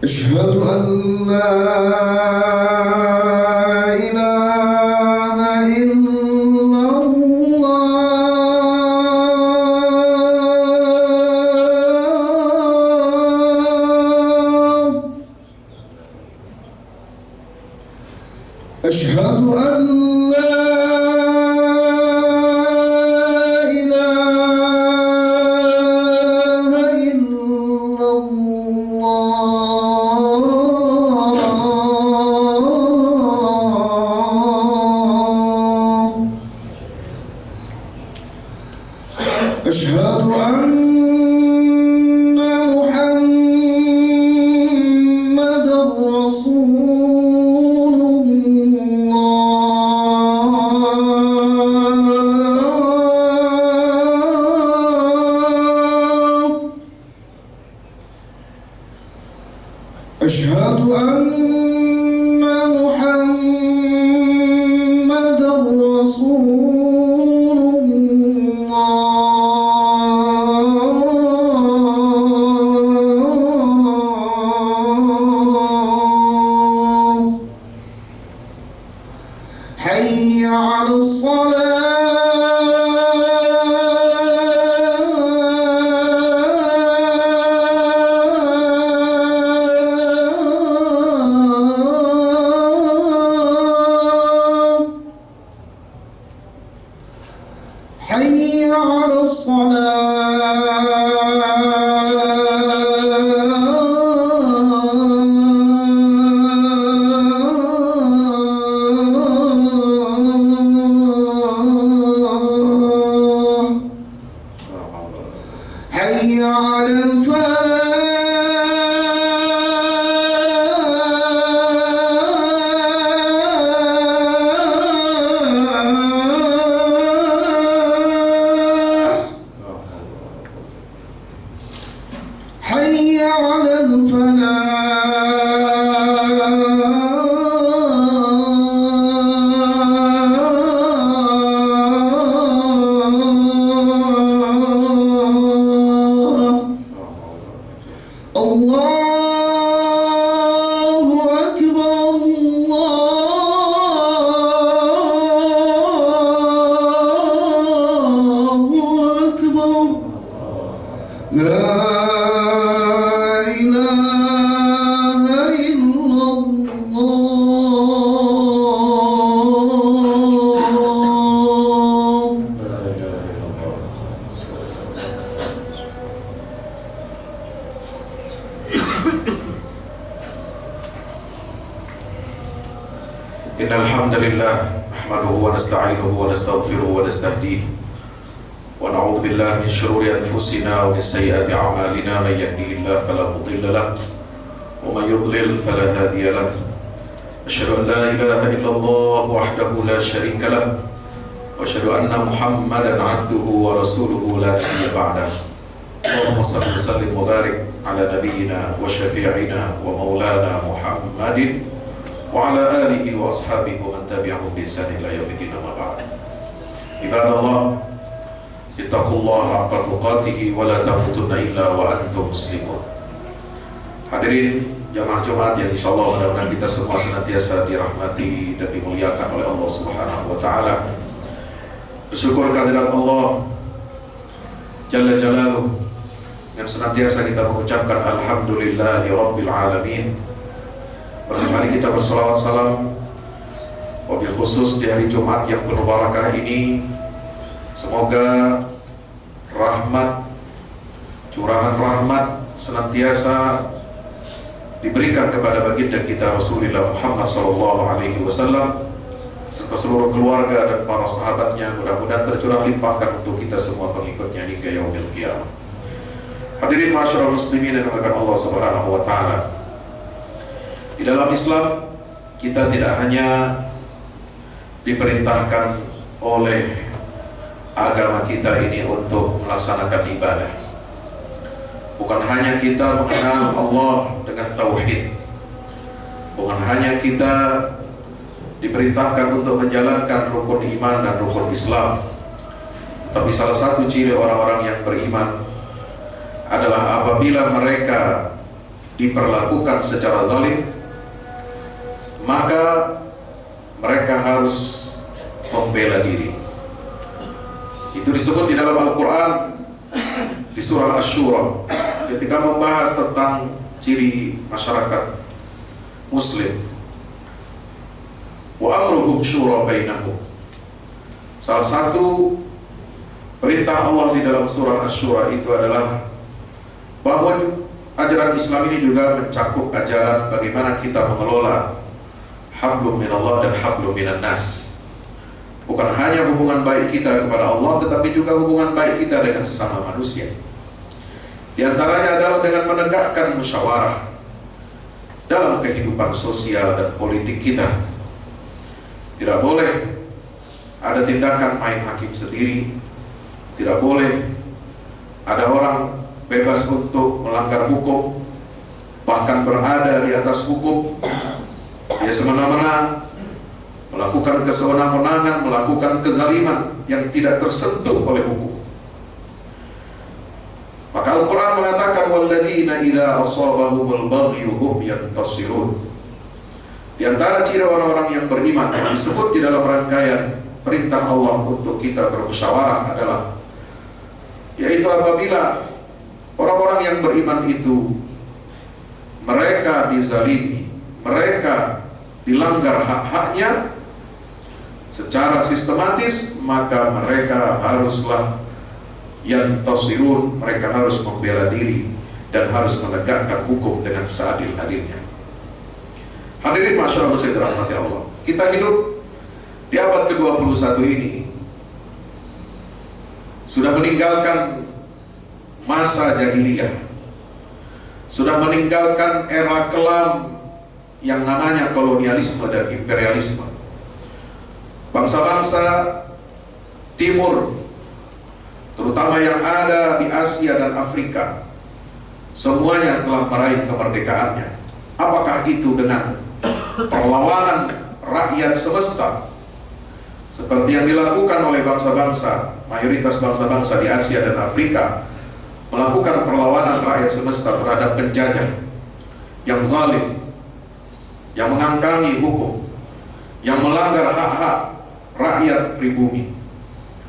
أشهد أن لا إله إلا الله. أشهد أن لا إله إلا الله. أشهد أن محمدًا رسول الله. أشهد أن محمدًا رسول الله. حي على الصلاة. حي على الصلاة. حي على الفلاح. حي على الفلاح. الله أكبر. الله أكبر. لا إله إلا الله. إن الحمد لله نحمده ونستعينه ونستغفره ونستهديه ونعوذ بالله من شرور أنفسنا ومن سيئات أعمالنا. من يهده الله فلا مضل له ومن يضلل فلا هادي له. أشهد أن لا إله إلا الله وحده لا شريك له وأشهد أن محمدا عبده ورسوله لا نبي بعده. اللهم صل وسلم وبارك على نبينا وشفيعنا ومولانا محمد وعلى آله وأصحابه ومن تبعهم بإحسان إلى يوم الدين. أما بعد. عباد الله، ittaqullah haqqa tuqatih wa la tamutunna illa wa antum muslimun. Hadirin jamaah Jumat yang insyaallah mudah-mudahan kita semua senantiasa dirahmati dan dimuliakan oleh Allah Subhanahu wa taala. Bersyukur kehadirat Allah Jalla Jalaluh yang senantiasa kita mengucapkan alhamdulillahi rabbil alamin. Mari kita bersalawat salam wabil khusus di hari Jumat yang penuh barakah ini. Semoga rahmat, curahan rahmat senantiasa diberikan kepada baginda kita Rasulullah Muhammad SAW serta seluruh keluarga dan para sahabatnya. Mudah-mudahan tercurah limpahkan untuk kita semua pengikutnya hingga yaumil qiyamah. Hadirin masyarakat muslimin yang dimuliakan Allah Subhanahu wa taala. Di dalam Islam kita tidak hanya diperintahkan oleh agama kita ini untuk melaksanakan ibadah. Bukan hanya kita mengenal Allah dengan tauhid. Bukan hanya kita diperintahkan untuk menjalankan rukun iman dan rukun Islam. Tapi salah satu ciri orang-orang yang beriman adalah apabila mereka diperlakukan secara zalim, maka mereka harus membela diri. Itu disebut di dalam Al-Quran di surah Asy-Syura ketika membahas tentang ciri masyarakat Muslim. Wa amruhum syura bainahum. Salah satu perintah Allah di dalam surah Asy-Syura itu adalah bahwa ajaran Islam ini juga mencakup ajaran bagaimana kita mengelola hablum minallah dan hablum minan nas. Bukan hanya hubungan baik kita kepada Allah, tetapi juga hubungan baik kita dengan sesama manusia. Di antaranya adalah dengan menegakkan musyawarah dalam kehidupan sosial dan politik kita. Tidak boleh ada tindakan main hakim sendiri. Tidak boleh ada orang bebas untuk melanggar hukum, bahkan berada di atas hukum. Dia semena-mena melakukan kesewenang-wenangan, melakukan kezaliman yang tidak tersentuh oleh hukum. Maka Al-Quran mengatakan walladzina idza asabahumul baghyu hum yantasirun. Di antara ciri orang-orang yang beriman yang disebut di dalam rangkaian perintah Allah untuk kita bermusyawarah adalah, yaitu apabila orang-orang yang beriman itu mereka dizalimi, mereka dilanggar hak-haknya secara sistematis, maka mereka haruslah yantasirun, mereka harus membela diri dan harus menegakkan hukum dengan seadil-adilnya. Hadirin masyarakat muslim dirahmati Allah, kita hidup di abad ke-21 ini sudah meninggalkan masa jahiliyah, sudah meninggalkan era kelam yang namanya kolonialisme dan imperialisme. Bangsa-bangsa timur, terutama yang ada di Asia dan Afrika, semuanya setelah meraih kemerdekaannya, apakah itu dengan perlawanan rakyat semesta seperti yang dilakukan oleh bangsa-bangsa, mayoritas bangsa-bangsa di Asia dan Afrika, melakukan perlawanan rakyat semesta terhadap penjajah yang zalim, yang mengangkangi hukum, yang melanggar hak-hak rakyat pribumi,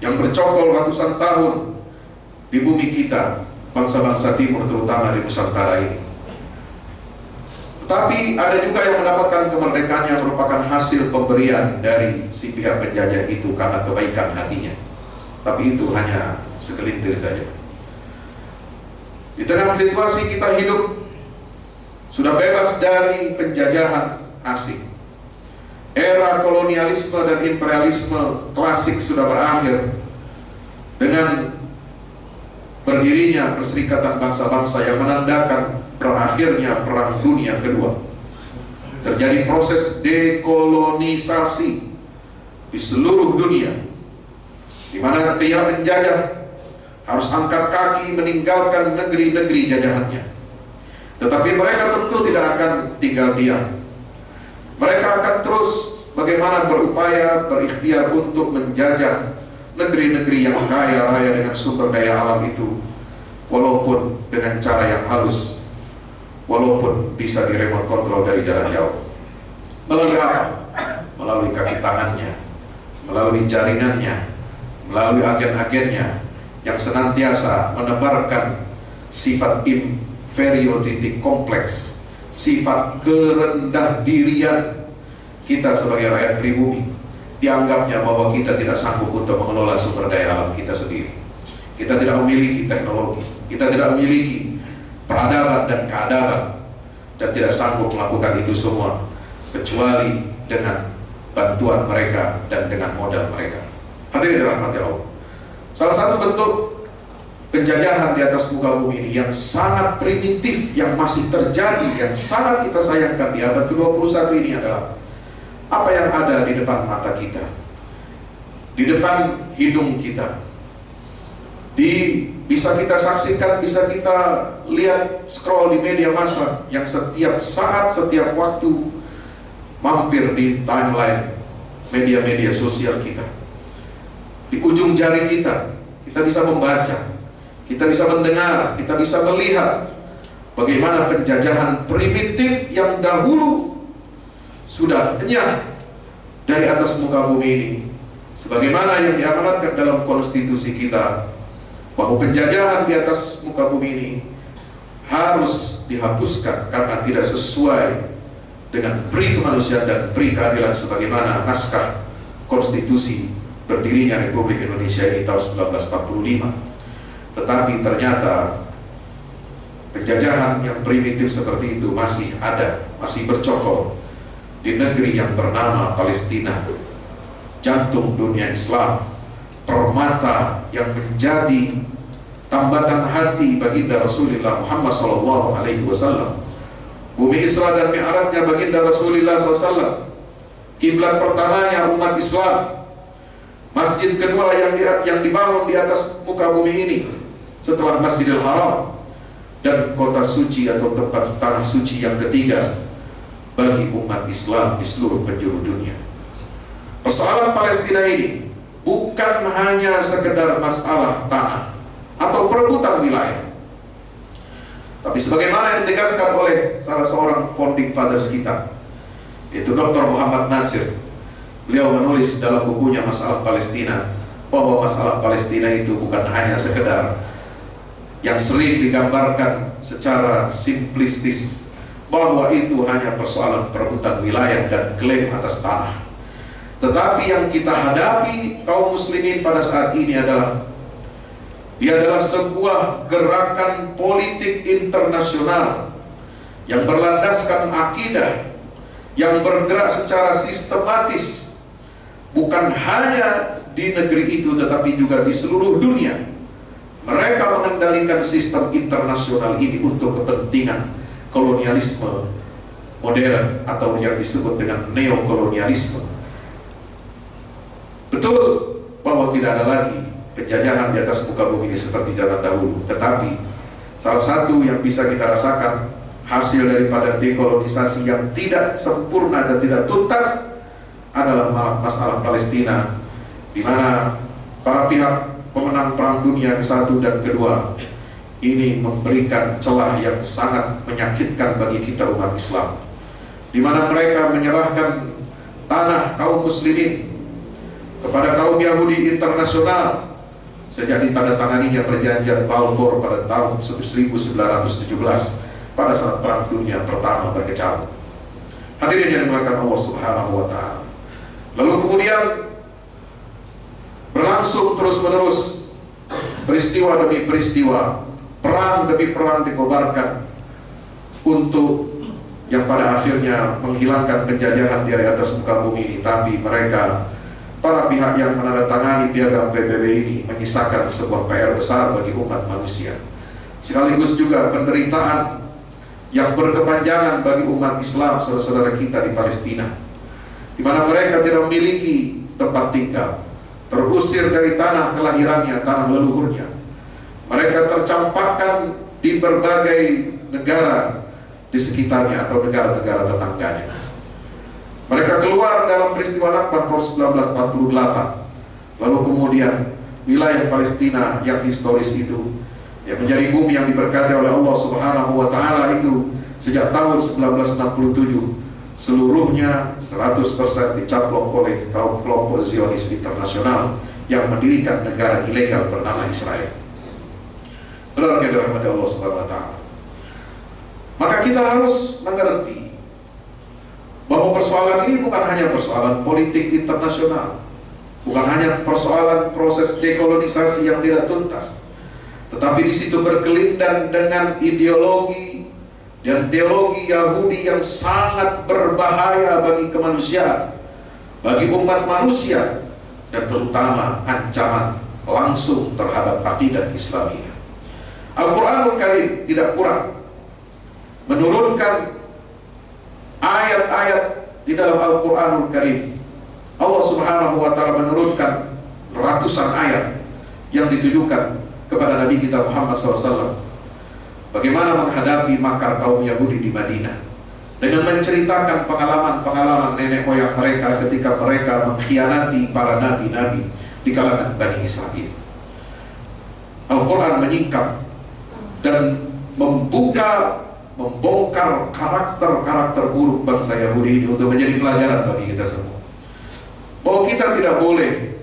yang bercokol ratusan tahun di bumi kita, bangsa-bangsa timur terutama di Nusantara ini. Tetapi ada juga yang mendapatkan kemerdekaan yang merupakan hasil pemberian dari si pihak penjajah itu karena kebaikan hatinya. Tapi itu hanya segelintir saja. Di tengah situasi kita hidup sudah bebas dari penjajahan asing. Era kolonialisme dan imperialisme klasik sudah berakhir dengan berdirinya Perserikatan Bangsa-Bangsa yang menandakan berakhirnya Perang Dunia Kedua. Terjadi proses dekolonisasi di seluruh dunia, di mana pihak penjajah harus angkat kaki meninggalkan negeri-negeri jajahannya. Tetapi mereka tentu tidak akan tinggal diam. Mereka akan terus bagaimana berupaya, berikhtiar untuk menjajah negeri-negeri yang kaya raya dengan sumber daya alam itu, walaupun dengan cara yang halus, walaupun bisa di-remote control dari jarak jauh. Melalui apa? Melalui kaki tangannya, melalui jaringannya, melalui agen-agennya yang senantiasa menebarkan sifat inferiority kompleks, sifat kerendah dirian kita sebagai rakyat pribumi. Dianggapnya bahwa kita tidak sanggup untuk mengelola sumber daya alam kita sendiri. Kita tidak memiliki teknologi, kita tidak memiliki peradaban dan keadaban, dan tidak sanggup melakukan itu semua kecuali dengan bantuan mereka dan dengan modal mereka. Hadirin dirahmati Allah, salah satu bentuk penjajahan di atas muka bumi ini yang sangat primitif, yang masih terjadi, yang sangat kita sayangkan di abad ke-21 ini adalah apa yang ada di depan mata kita, di depan hidung kita, bisa kita saksikan, bisa kita lihat, scroll di media massa yang setiap saat, setiap waktu mampir di timeline media-media sosial kita. Di ujung jari kita bisa membaca, kita bisa mendengar, kita bisa melihat bagaimana penjajahan primitif yang dahulu sudah kenyang dari atas muka bumi ini, sebagaimana yang diamanatkan dalam konstitusi kita, bahwa penjajahan di atas muka bumi ini harus dihapuskan karena tidak sesuai dengan pri kemanusiaan dan pri keadilan sebagaimana naskah konstitusi berdirinya Republik Indonesia ini tahun 1945. Tetapi ternyata penjajahan yang primitif seperti itu masih ada, masih bercokol di negeri yang bernama Palestina, jantung dunia Islam, permata yang menjadi tambatan hati baginda Rasulullah Muhammad SAW, bumi Isra dan Mi'rajnya baginda Rasulullah SAW, kiblat pertamanya umat Islam, masjid kedua yang dibangun di atas muka bumi ini setelah Masjidil Haram, dan kota suci atau tempat tanah suci yang ketiga bagi umat Islam di seluruh penjuru dunia. Persoalan Palestina ini bukan hanya sekedar masalah tanah atau perebutan wilayah, tapi sebagaimana yang ditegaskan oleh salah seorang founding fathers kita, yaitu Dr. Muhammad Nasir. Beliau menulis dalam bukunya Masalah Palestina bahwa masalah Palestina itu bukan hanya sekedar yang sering digambarkan secara simplistis, bahwa itu hanya persoalan perebutan wilayah dan klaim atas tanah. Tetapi yang kita hadapi kaum muslimin pada saat ini adalah sebuah gerakan politik internasional yang berlandaskan akidah, yang bergerak secara sistematis, bukan hanya di negeri itu tetapi juga di seluruh dunia. Mereka mengendalikan sistem internasional ini untuk kepentingan kolonialisme modern atau yang disebut dengan neokolonialisme. Betul bahwa tidak ada lagi penjajahan di atas muka bumi ini seperti zaman dahulu, tetapi salah satu yang bisa kita rasakan hasil daripada dekolonisasi yang tidak sempurna dan tidak tuntas adalah masalah Palestina, di mana para pihak pemenang perang dunia ke-1 dan ke-2 ini memberikan celah yang sangat menyakitkan bagi kita umat Islam, di mana mereka menyerahkan tanah kaum muslimin kepada kaum Yahudi internasional sejak ditandatanganinya perjanjian Balfour pada tahun 1917 pada saat perang dunia pertama berkecamuk. Hadirin yang dimuliakan Allah Subhanahu wa Ta'ala. Lalu kemudian berlangsung terus-menerus peristiwa demi peristiwa, perang demi perang dikobarkan untuk yang pada akhirnya menghilangkan penjajahan di atas muka bumi ini. Tapi mereka, para pihak yang menandatangani piagam PBB ini, menyisakan sebuah PR besar bagi umat manusia, sekaligus juga penderitaan yang berkepanjangan bagi umat Islam saudara-saudara kita di Palestina, di mana mereka tidak memiliki tempat tinggal, terusir dari tanah kelahirannya, tanah leluhurnya. Mereka tercampakkan di berbagai negara di sekitarnya atau negara-negara tetangganya. Mereka keluar dalam peristiwa Nakba tahun 1948. Lalu kemudian wilayah Palestina yang historis itu, yang menjadi bumi yang diberkati oleh Allah Subhanahu wa Ta'ala itu sejak tahun 1967, seluruhnya 100% dicaplok oleh kaum kelompok Zionis internasional yang mendirikan negara ilegal bernama Israel. Saudara yang dirahmati Allah Subhanahu wa Ta'ala, maka kita harus mengerti bahwa persoalan ini bukan hanya persoalan politik internasional, bukan hanya persoalan proses dekolonisasi yang tidak tuntas, tetapi di situ berkelindan dengan ideologi dan teologi Yahudi yang sangat berbahaya bagi kemanusiaan, bagi umat manusia, dan terutama ancaman langsung terhadap akidah Islamiyah. Al-Quranul Karim tidak kurang menurunkan ayat-ayat di dalam Al-Quranul Karim. Allah Subhanahu wa Ta'ala menurunkan ratusan ayat yang ditujukan kepada Nabi kita Muhammad SAW, bagaimana menghadapi makar kaum Yahudi di Madinah, dengan menceritakan pengalaman-pengalaman nenek moyang mereka ketika mereka mengkhianati para nabi-nabi di kalangan Bani Israel. Al-Quran menyingkap dan membongkar karakter-karakter buruk bangsa Yahudi ini untuk menjadi pelajaran bagi kita semua. Bahwa kita tidak boleh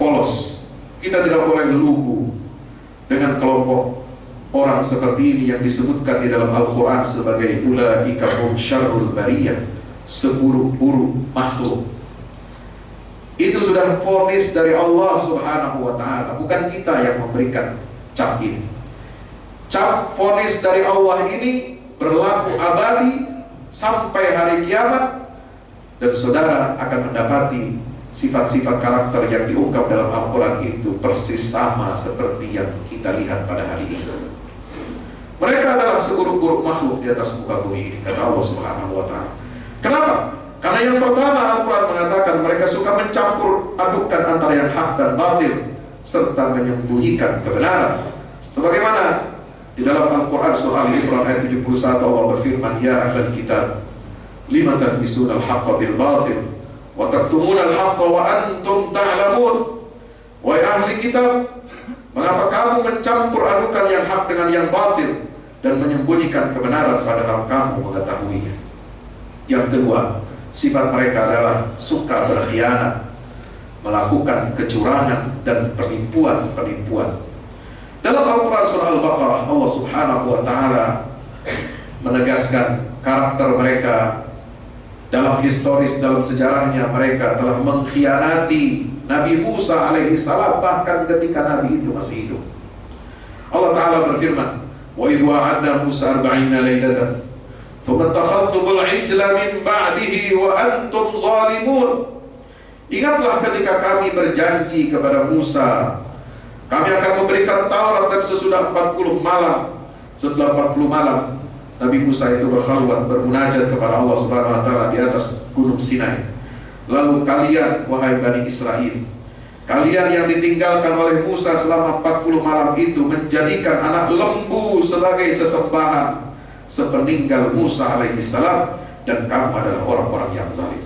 polos, kita tidak boleh lugu dengan kelompok orang seperti ini yang disebutkan di dalam Al-Quran sebagai ulaika hum syarrul bariyah, seburuk-buruk makhluk. Itu sudah vonis dari Allah Subhanahu wa Ta'ala, bukan kita yang memberikan cap ini. Cap vonis dari Allah ini berlaku abadi sampai hari kiamat, dan saudara akan mendapati sifat-sifat karakter yang diungkap dalam Al-Quran itu persis sama seperti yang kita lihat pada hari ini. Mereka adalah seburuk-buruk makhluk di atas muka bumi ini, kata Allah Subhanahu wa Ta'ala. Kenapa? Karena yang pertama, Al-Quran mengatakan mereka suka mencampur adukan antara yang hak dan batil, serta menyembunyikan kebenaran. Sebagaimana di dalam Al-Quran surah Al-Imran ayat 71 Allah berfirman, ya ahlal kitab lima talbisuna al-haqqa bil batil wa taktumuna al-haqqa wa antum ta'lamun. Wahai ahli kitab, mengapa kamu mencampur adukan yang hak dengan yang batil dan menyembunyikan kebenaran padahal kamu mengetahuinya? Yang kedua, sifat mereka adalah suka berkhianat, melakukan kecurangan dan penipuan. Dalam Al-Quran surah Al-Baqarah, Allah Subhanahu wa Ta'ala menegaskan karakter mereka. Dalam historis, dalam sejarahnya, mereka telah mengkhianati Nabi Musa alaihi salam bahkan ketika Nabi itu masih hidup. Allah Ta'ala berfirman, wa idh wa'adna Musa 40 lailatan thumma takhadhtumul ijla min ba'dihi wa antum zalimun. Ingatlah ketika kami berjanji kepada Musa, kami akan memberikan Taurat, dan sesudah 40 malam, setelah 40 malam Nabi Musa itu berkhalwat, bermunajat kepada Allah Subhanahu wa Ta'ala di atas Gunung Sinai. Lalu kalian, wahai Bani Israel, kalian yang ditinggalkan oleh Musa selama 40 malam itu, menjadikan anak lembu sebagai sesembahan sepeninggal Musa alaihi salam, dan kamu adalah orang-orang yang zalim.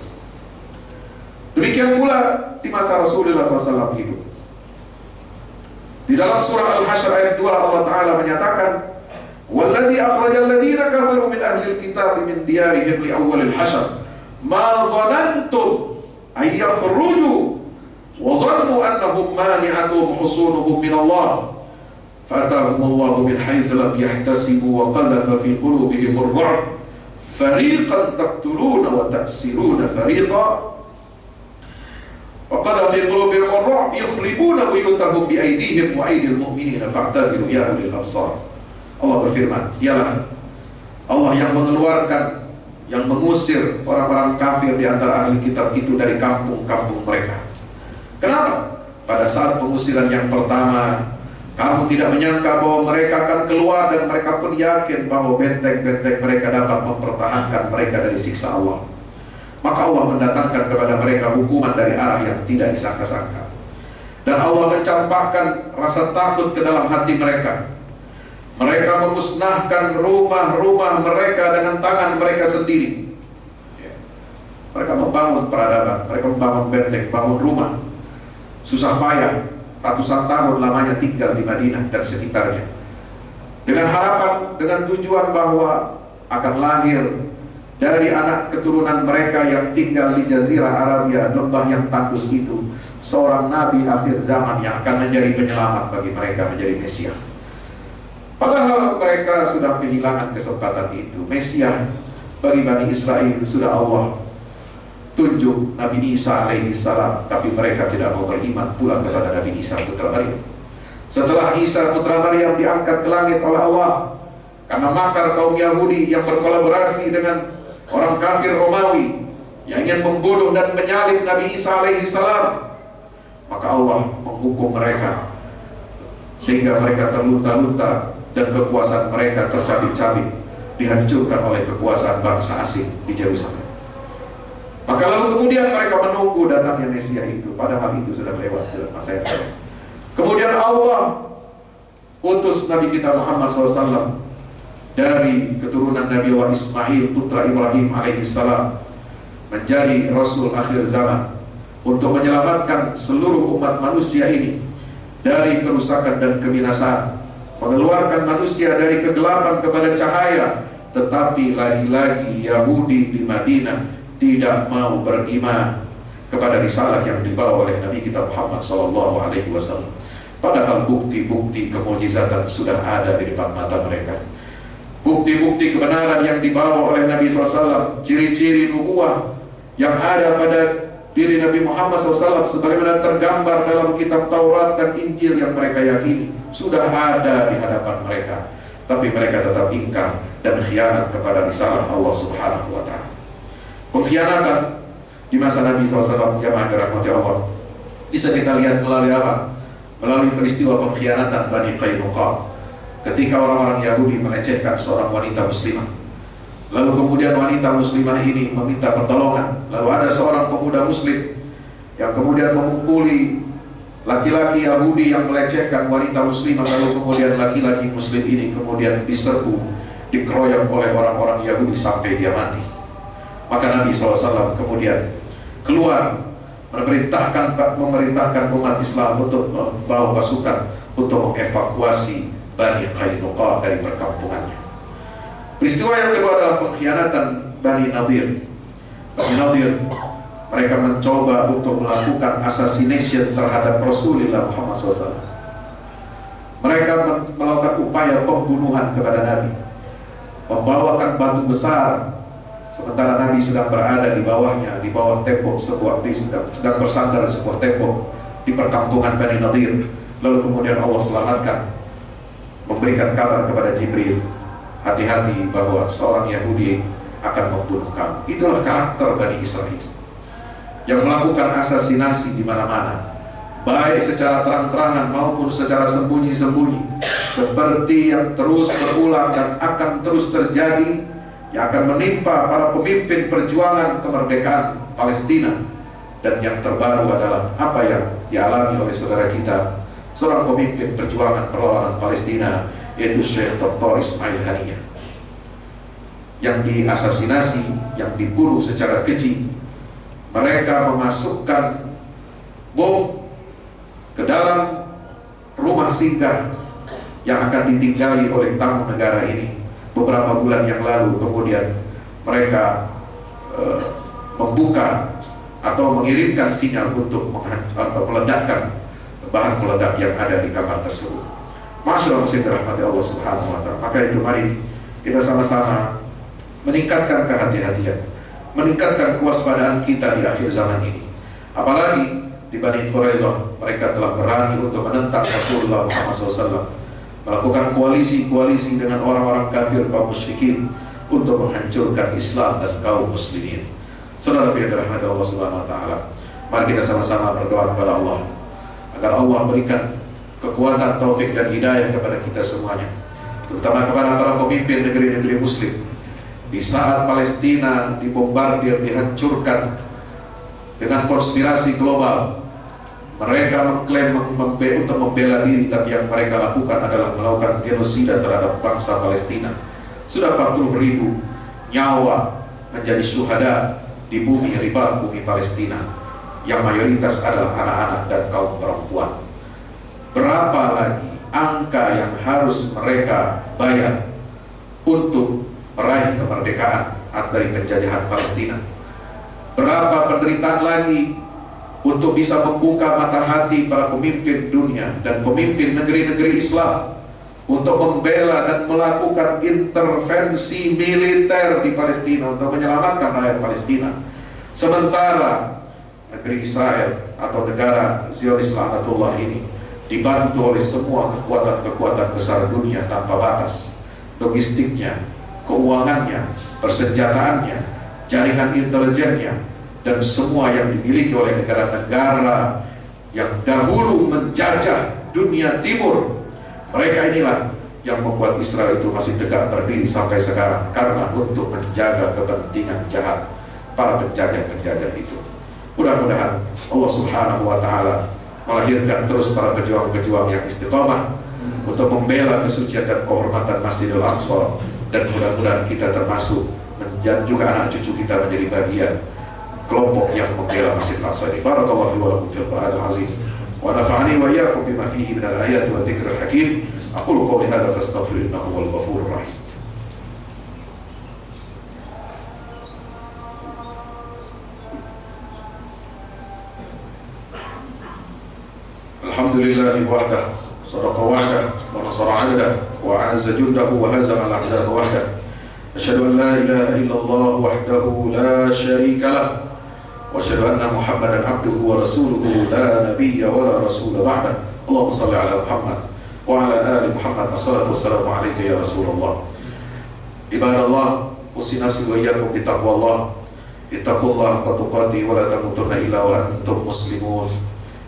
Demikian pula di masa Rasulullah SAW hidup. Di dalam surah Al-Hasyr ayat 2 Allah Ta'ala menyatakan, walladzi akhrajal ladzina kafaru min ahlil kitab min diyarihim li awwalil hasyr ma dhanantum ay yakhruju wa dhannu annahum mani'atuhum husunuhum min Allah فَأَتَاهُمُ اللَّهُ مِنْ حَيْثُ لَمْ يَحْتَسِبُوا وَقَذَفَ فِي قُلُوبِهِمُ الرُّعْبَ فَرِيقًا تَقْتُلُونَ وَتَأْسِرُونَ فَرِيقًا وَقَذَفَ فِي قُلُوبِهِمُ الرُّعْبَ يُخْرِبُونَ بُيُوتَهُم بِأَيْدِيهِمْ وَأَيْدِي الْمُؤْمِنِينَ فَاعْتَبِرُوا يَا أُولِي الْأَبْصَارِ. Allah berfirman, dialah Allah yang mengeluarkan, yang mengusir orang-orang kafir di antara ahli kitab itu dari kampung-kampung mereka. Kenapa? Pada saat pengusiran yang pertama, kamu tidak menyangka bahwa mereka akan keluar, dan mereka pun yakin bahwa benteng-benteng mereka dapat mempertahankan mereka dari siksa Allah. Maka Allah mendatangkan kepada mereka hukuman dari arah yang tidak disangka-sangka. Dan Allah mencampakkan rasa takut ke dalam hati mereka. Mereka memusnahkan rumah-rumah mereka dengan tangan mereka sendiri. Mereka membangun peradaban, mereka membangun benteng, bangun rumah, susah payah, ratusan tahun lamanya tinggal di Madinah dan sekitarnya, dengan harapan, dengan tujuan bahwa akan lahir dari anak keturunan mereka yang tinggal di Jazirah Arabia, lembah yang tandus itu, seorang nabi akhir zaman yang akan menjadi penyelamat bagi mereka, menjadi Mesias. Padahal mereka sudah kehilangan kesempatan itu. Mesias bagi Bani Israel sudah Allah tunjuk, Nabi Isa alaihi salam, tapi mereka tidak mau beriman pula kepada Nabi Isa putra Maryam. Setelah Isa putra Maryam diangkat ke langit oleh Allah karena makar kaum Yahudi yang berkolaborasi dengan orang kafir Romawi yang ingin membunuh dan menyalib Nabi Isa alaihi salam, maka Allah menghukum mereka sehingga mereka terlunta-lunta dan kekuasaan mereka tercabik-cabik, dihancurkan oleh kekuasaan bangsa asing di Yerusalem. Maka lalu kemudian mereka menunggu datangnya Mesias itu, padahal itu sudah lewat, sudah masa yang lewat. Kemudian Allah utus Nabi kita Muhammad SAW dari keturunan Nabi Ismail putra Ibrahim alaihissalam menjadi Rasul akhir zaman untuk menyelamatkan seluruh umat manusia ini dari kerusakan dan kebinasaan, mengeluarkan manusia dari kegelapan kepada cahaya. Tetapi lagi-lagi Yahudi di Madinah tidak mau beriman kepada risalah yang dibawa oleh Nabi kita Muhammad SAW. Padahal bukti-bukti kemujizatan sudah ada di depan mata mereka. Bukti-bukti kebenaran yang dibawa oleh Nabi SAW, ciri-ciri nubuah yang ada pada diri Nabi Muhammad SAW sebagaimana tergambar dalam kitab Taurat dan Injil yang mereka yakini, sudah ada di hadapan mereka. Tapi mereka tetap ingkar dan khianat kepada risalah Allah Subhanahu wa Ta'ala. Pengkhianatan di masa Nabi SAW, jamaah dirahmati Allah, bisa kita lihat melalui apa? Melalui peristiwa pengkhianatan Bani Qainuqa, ketika orang-orang Yahudi melecehkan seorang wanita muslimah. Lalu kemudian wanita muslimah ini meminta pertolongan. Lalu ada seorang pemuda muslim yang kemudian memukuli laki-laki Yahudi yang melecehkan wanita muslimah. Lalu kemudian laki-laki muslim ini kemudian diserbu, dikeroyok oleh orang-orang Yahudi sampai dia mati. Maka Nabi SAW kemudian keluar memerintahkan umat Islam untuk membawa pasukan untuk mengevakuasi Bani Qainuqa dari perkampungannya. Peristiwa yang kedua adalah pengkhianatan Bani Nadir. Bani Nadir, mereka mencoba untuk melakukan assassination terhadap Rasulullah Muhammad SAW. Mereka melakukan upaya pembunuhan kepada Nabi, membawakan batu besar sementara Nabi sedang berada di bawahnya, di bawah tembok sedang bersandar di sebuah tembok di perkampungan Bani Nadir. Lalu kemudian Allah selamatkan, memberikan kabar kepada Jibril, hati-hati bahwa seorang Yahudi akan membunuh kamu. Itulah karakter Bani Israel yang melakukan asasinasi di mana-mana, baik secara terang-terangan maupun secara sembunyi-sembunyi, seperti yang terus berulang dan akan terus terjadi, yang akan menimpa para pemimpin perjuangan kemerdekaan Palestina. Dan yang terbaru adalah apa yang dialami oleh saudara kita, seorang pemimpin perjuangan perlawanan Palestina, yaitu Syekh Dr. Ismail Haniyah, yang diasasinasi, yang dibunuh secara keji. Mereka memasukkan bom ke dalam rumah singgah yang akan ditinggali oleh tamu negara ini. Beberapa bulan yang lalu kemudian mereka membuka atau mengirimkan sinyal untuk meledakkan bahan peledak yang ada di kamar tersebut. Masyaallah, muslim dirahmati Allah Subhanahu wa Ta'ala. Maka itu mari kita sama-sama meningkatkan kehati-hatian, meningkatkan kewaspadaan kita di akhir zaman ini. Apalagi di Bani Quraidah, mereka telah berani untuk menentang Rasulullah Muhammad SAW, melakukan koalisi-koalisi dengan orang-orang kafir kaum musyrikin untuk menghancurkan Islam dan kaum muslimin. Saudara yang dirahmati Allah Subhanahu wa Ta'ala, mari kita sama-sama berdoa kepada Allah agar Allah berikan kekuatan, taufik dan hidayah kepada kita semuanya, terutama kepada para pemimpin negeri-negeri muslim. Di saat Palestina dibombardir, dihancurkan dengan konspirasi global, mereka mengklaim untuk membela diri, tapi yang mereka lakukan adalah melakukan genosida terhadap bangsa Palestina. Sudah 40.000 nyawa menjadi syuhada di bumi riba, bumi Palestina, yang mayoritas adalah anak-anak dan kaum perempuan. Berapa lagi angka yang harus mereka bayar untuk meraih kemerdekaan dari penjajahan Palestina? Berapa penderitaan lagi untuk bisa membuka mata hati para pemimpin dunia dan pemimpin negeri-negeri Islam untuk membela dan melakukan intervensi militer di Palestina untuk menyelamatkan rakyat Palestina. Sementara negeri Israel atau negara Zionis laknatullah ini dibantu oleh semua kekuatan-kekuatan besar dunia tanpa batas, logistiknya, keuangannya, persenjataannya, jaringan intelijennya, dan semua yang dimiliki oleh negara-negara yang dahulu menjajah dunia timur. Mereka inilah yang membuat Israel itu masih tegak berdiri sampai sekarang, karena untuk menjaga kepentingan jahat para penjajah-penjajah itu. Mudah-mudahan Allah Subhanahu wa Ta'ala melahirkan terus para pejuang-pejuang yang istiqamah untuk membela kesucian dan kehormatan Masjidil Aqsa, dan mudah-mudahan kita termasuk dan juga anak cucu kita menjadi bagian kelompok yang membela Masjid Al-Aqsa ini. Barakallahu wa lakum fil Qur'anil azim. ونفعني وإياكم بما فيه من الآيات والذكر الحكيم. أقول قولي هذا فاستغفر إنه هو الغفور الرحيم. الحمد لله وحده صدق وعده ونصر عبده وأعز جنده وهزم الأحزاب وحده. أشهد أن لا إله إلا الله وحده لا شريك له وأشهد أن محمدا عبده ورسوله لا نبي ولا رسول بعده. اللهم صل على محمد وعلى آل محمد. الصلاة والسلام عليك يا رسول الله. عباد الله، أوصي نفسي وإياكم بتقوى الله. اتقوا الله حق تقاته ولا تموتن إلا وأنتم مسلمون.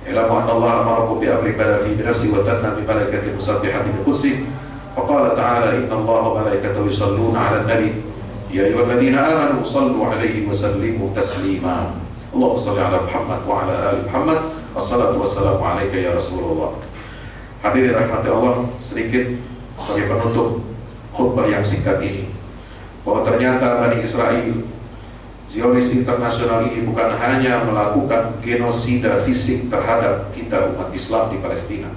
اعلموا أن الله أمركم بأمر بدأ فيه بنفسه وثنى بملائكة مسبحة بقدسه. فقال تعالى: إن الله وملائكته يصلون على النبي يا أيها الذين آمنوا صلوا عليه وسلموا تسليما. اللهم صل على محمد وعلى آل محمد. الصلاة والسلام عليك يا رسول الله. Hadirin rahmati Allah, sedikit sebagai penutup khutbah yang singkat ini, bahwa ternyata Bani Israel, Zionis internasional ini bukan hanya melakukan genosida fisik terhadap kita umat Islam di Palestina.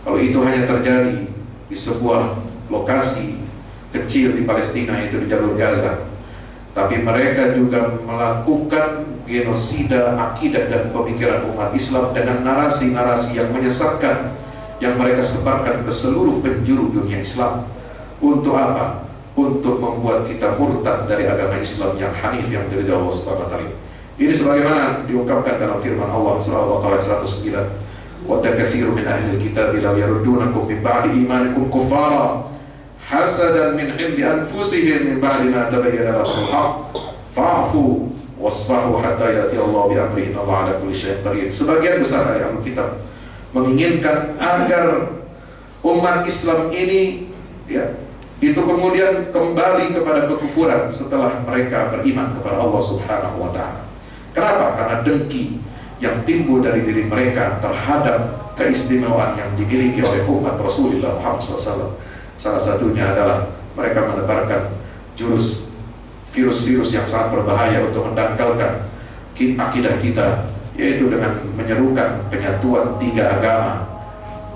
Kalau itu hanya terjadi di sebuah lokasi kecil di Palestina, yaitu di jalur Gaza, tapi mereka juga melakukan genosida akidah dan pemikiran umat Islam dengan narasi-narasi yang menyesatkan yang mereka sebarkan ke seluruh penjuru dunia Islam. Untuk apa? Untuk membuat kita murtad dari agama Islam yang hanif, yang dari Allah Subhanahu wa taala. Ini sebagaimana diungkapkan dalam firman Allah surah Al-Baqarah 109. Wadda katsirun min ahli al-kitab law yaruddunakum min ba'di imanikum kuffara hasadan min 'indi anfusihim min ba'di ma tabayyana lahumul haqq fa'fu wasfahu hatta ya'ti Allah bi amrihi inna Allah 'ala kulli syai'in qadir. Sebagian besar dari ahli kitab menginginkan agar umat Islam ini itu kemudian kembali kepada kekufuran setelah mereka beriman kepada Allah Subhanahu wa taala. Kenapa? Karena dengki yang timbul dari diri mereka terhadap keistimewaan yang dimiliki oleh umat Rasulullah Muhammad SAW. Salah satunya adalah mereka menebarkan virus-virus yang sangat berbahaya untuk mendangkalkan akidah kita, yaitu dengan menyerukan penyatuan tiga agama,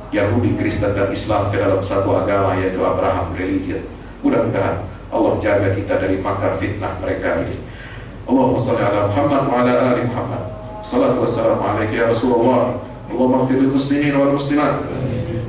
Yahudi, Kristen, dan Islam ke dalam satu agama, yaitu Abraham Religion. Mudah-mudahan Allah jaga kita dari makar fitnah mereka ini. Allahumma salli ala Muhammad wa ala ali Muhammad. Salatu wassalamu alaika ya Rasulullah. Allahumma ighfir lil muslimin wal muslimat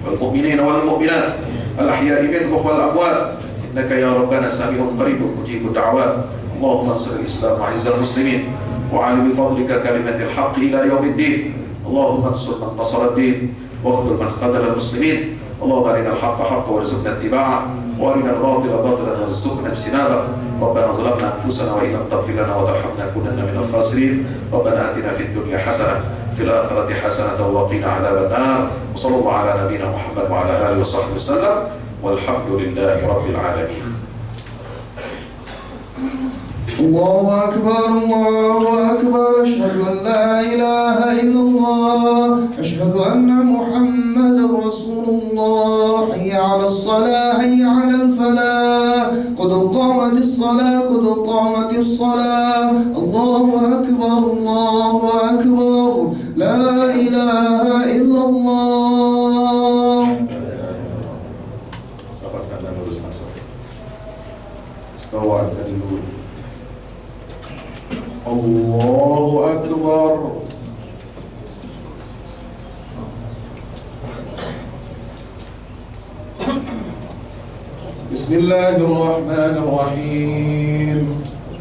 wal mu'minin wal mu'minat al ahya'i minhum wal amwat innaka ya rabbana sami'un qaribun mujibud da'wat. Allahumma ansur al-islam wa 'izzal muslimin wa 'ali bi fadlika kalimatil haqqi ila yaumiddin. Allahumma ansur man nasara ad-din واخذل من خذل المسلمين. اللهم ارنا الحق حقا وارزقنا اتباعه وارنا الباطل باطلا وارزقنا اجتنابه. ربنا ظلمنا انفسنا وان لم تغفر لنا وترحمنا لنكونن من الخاسرين. ربنا اتنا في الدنيا حسنه في الاخره حسنه وقنا عذاب النار. وصلى الله على نبينا محمد وعلى اله وصحبه وسلم والحمد لله رب العالمين. الله أكبر الله أكبر أشهد أن لا إله إلا الله أشهد أن محمد رسول الله حي على الصلاة حي على الفلاح قد قامت الصلاة قد قامت الصلاة الله أكبر الله أكبر لا إله إلا الله. الله أكبر. بسم الله الرحمن الرحيم.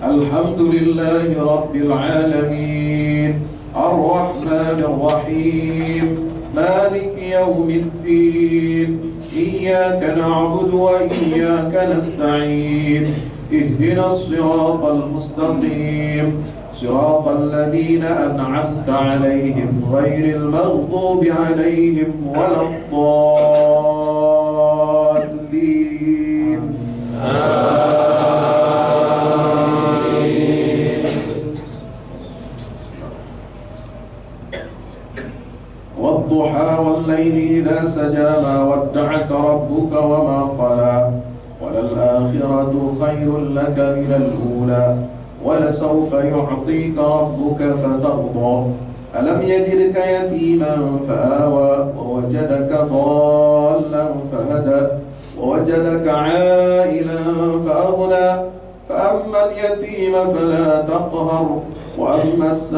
الحمد لله رب العالمين الرحمن الرحيم مالك يوم الدين إياك نعبد وإياك نستعين اهدنا الصراط المستقيم صراط الذين أنعمت عليهم غير المغضوب عليهم ولا الضالين آمين. والضحى والليل إذا سجى ما ودعك ربك وما قلى وللآخرة خير لك من الأولى ولسوف يعطيك ربك فترضى ألم يجدك يتيما فآوى ووجدك ضالا فهدى ووجدك عائلا فأغنى فأما اليتيم فلا تقهر وأما السائل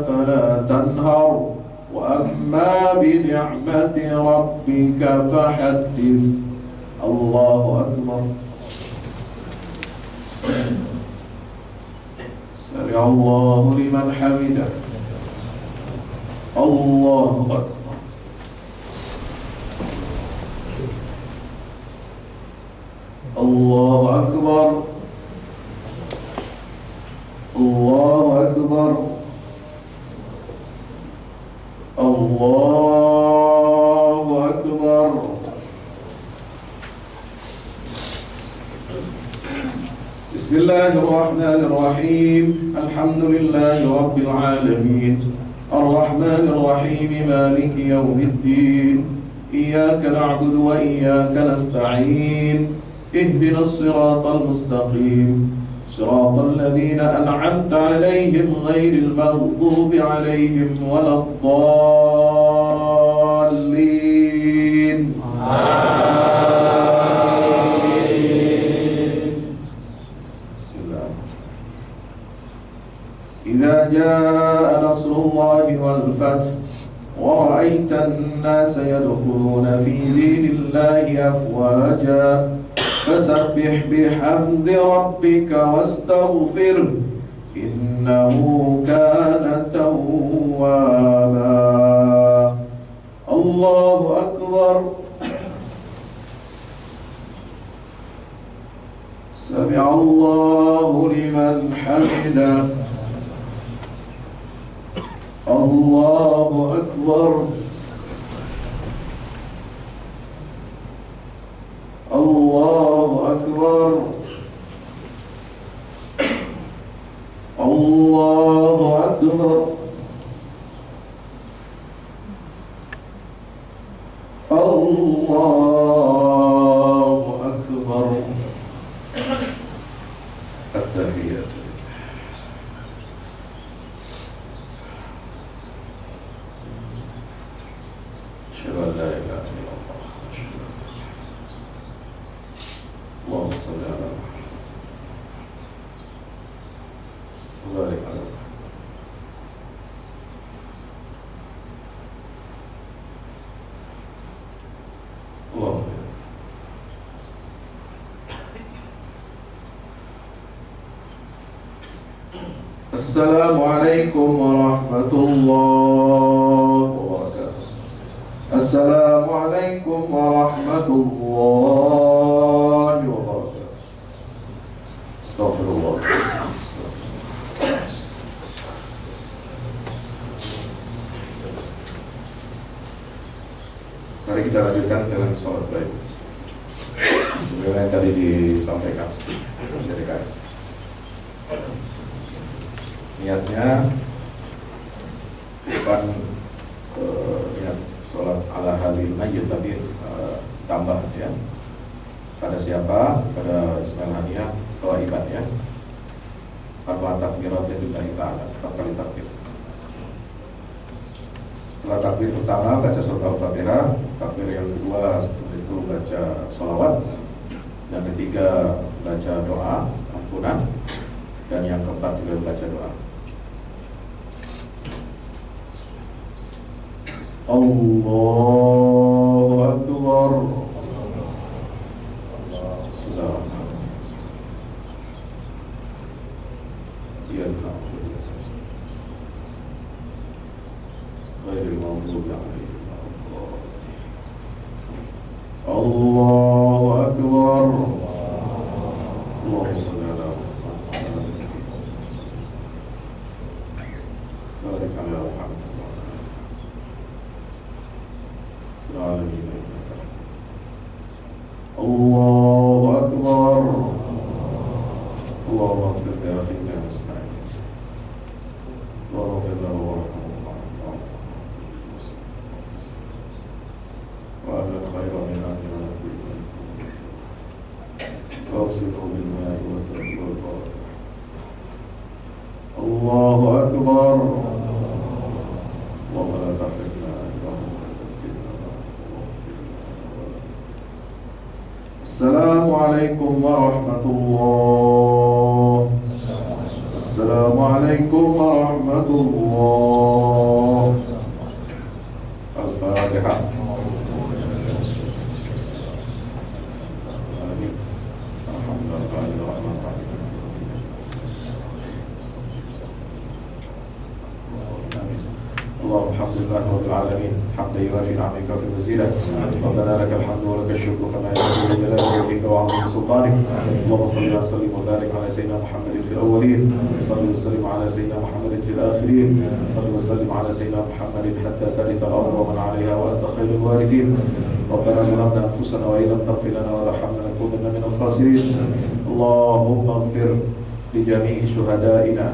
فلا تنهر وأما بنعمة ربك فحدث. الله أكبر. سمع الله لمن حمده. الله أكبر. الله أكبر. الله أكبر. الله أكبر. بسم الله الرحمن الرحيم. الحمد لله رب العالمين الرحمن الرحيم مالك يوم الدين إياك نعبد وإياك نستعين اهدنا الصراط المستقيم صراط الذين أنعمت عليهم غير المغضوب عليهم ولا الضالين. بسم الله. إذا جاء نصر الله والفتح ورأيت الناس يدخلون في دين الله أفواجا فسبح بحمد ربك واستغفره إنه كان توابا. الله أكبر. سمع الله لمن حمده. الله أكبر. الله أكبر. الله أكبر. الله أكبر. التحيات. أشهد أن لا إله إلا الله. اللهم صل على محمد وبارك على محمد. اللهم السلام عليكم ورحمة الله وبركاته. السلام عليكم ورحمة الله وبركاته. استغفر الله. Mari kita lanjutkan dengan sholat baik. Sebenarnya yang tadi disampaikan dari kami. Niatnya bukan niat sholat ala halil mayyit, tapi tambah ya. Pada siapa? Pada Ismail Haniyah Thawaibat ya. Arba takbiratin lillahi ta'ala. 4 kali takbir. Setelah takbir pertama baca surah Al-Fatihah, takbir yang kedua setelah itu baca sholawat, yang ketiga baca doa ampunan, dan yang keempat juga baca doa. Allahu Akbar. Allahu Akbar. Allahumma shalli ala Muhammad. Barik ala Muhammad. Allahu Akbar. Allahumma ighfir li akhina Ismail. Waghfir lahu warhamhu wa ala khayra min ajli واغسله بالماء والثلج والبرد. الله أكبر. Assalamualaikum warahmatullah. Assalamualaikum warahmatullah. Al-Fatihah. اللهم الحمد لله رب العالمين حمدا يوافي نعمك وفي مزيدا. ربنا لك الحمد ولك الشكر كما ينبغي لجلال وجهك وعظيم سلطانك. اللهم صل وسلم وبارك على سيدنا محمد في الاولين، صل وسلم على سيدنا محمد في الاخرين، صل وسلم على سيدنا محمد حتى ترث الارض ومن عليها وانت خير الوارثين. ربنا ظلمنا انفسنا وان لم تغفر لنا وترحمنا لنكونن من الخاسرين. اللهم اغفر لجميع شهدائنا،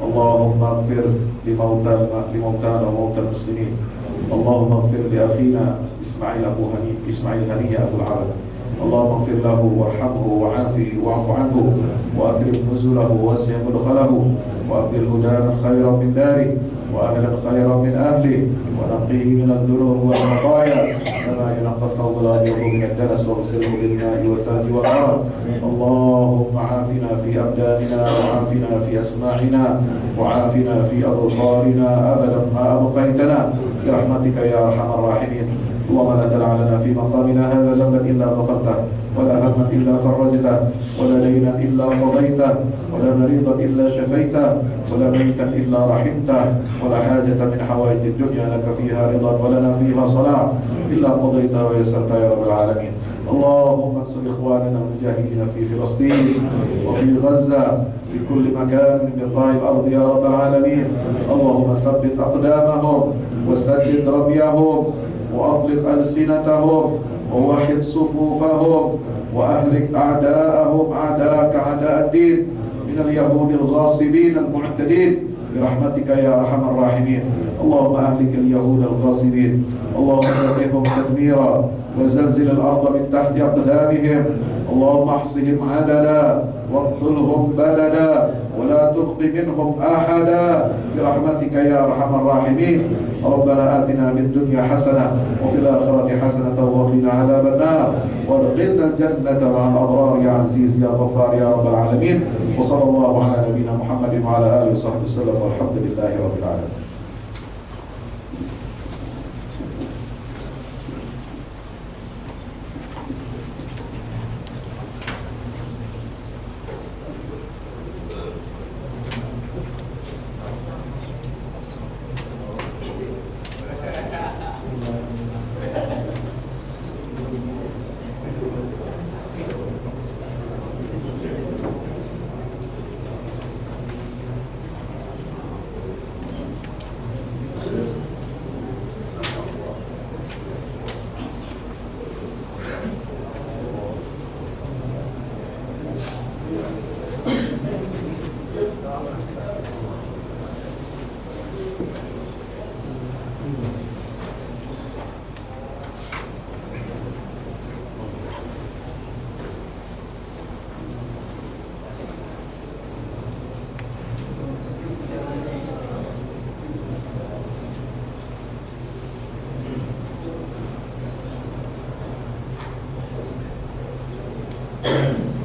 اللهم اغفر لموتانا وموتى المسلمين. اللهم اغفر لأخينا إسماعيل هنية أبو العرب. اللهم اغفر له وارحمه وعافه واعف عنه وأكرم نزله ووسع مدخله وأبدله دارا خيرا من داره وأهلا خيرا من أهله ونقيه من الذنوب والخطايا كما ينقى الثوب الأبيض من الدنس واغسله بالماء والثلج والبرد. اللهم عافنا في أبداننا وعافنا في أسماعنا وعافنا في أبصارنا أبدا ما أبقيتنا برحمتك يا أرحم الراحمين. اللهم لا تدع لنا في مقامنا هذا ذنبا إلا غفرته، ولا هما إلا فرجته، ولا دينا إلا قضيته، ولا مريضا إلا شفيته، ولا ميتا إلا رحمته، ولا حاجة من حوائج الدنيا لك فيها رضا ولنا فيها صلاح إلا قضيتها ويسرتها يا رب العالمين. اللهم انصر إخواننا المجاهدين في فلسطين وفي غزة في كل مكان من بقاع الأرض يا رب العالمين. اللهم ثبت أقدامهم وسدد رميهم وأطلق ألسنتهم ووحد صفوفهم وأهلك أعداءهم أعداءك أعداء الدين من اليهود الغاصبين المعتدين برحمتك يا أرحم الراحمين. اللهم أهلك اليهود الغاصبين، اللهم دمرهم تدميرا وزلزل الأرض من تحت أقدامهم. اللهم احصهم عددا واقتلهم بددا ولا تبق منهم أحدا برحمتك يا أرحم الراحمين. ربنا آتنا من الدنيا حسنة وفي الآخرة حسنة وقنا عذاب النار وادخلنا الجنة مع الأبرار يا عزيز يا غفار يا رب العالمين. وصلى الله على نبينا محمد وعلى آله وصحبه وسلم والحمد لله رب العالمين. Amen.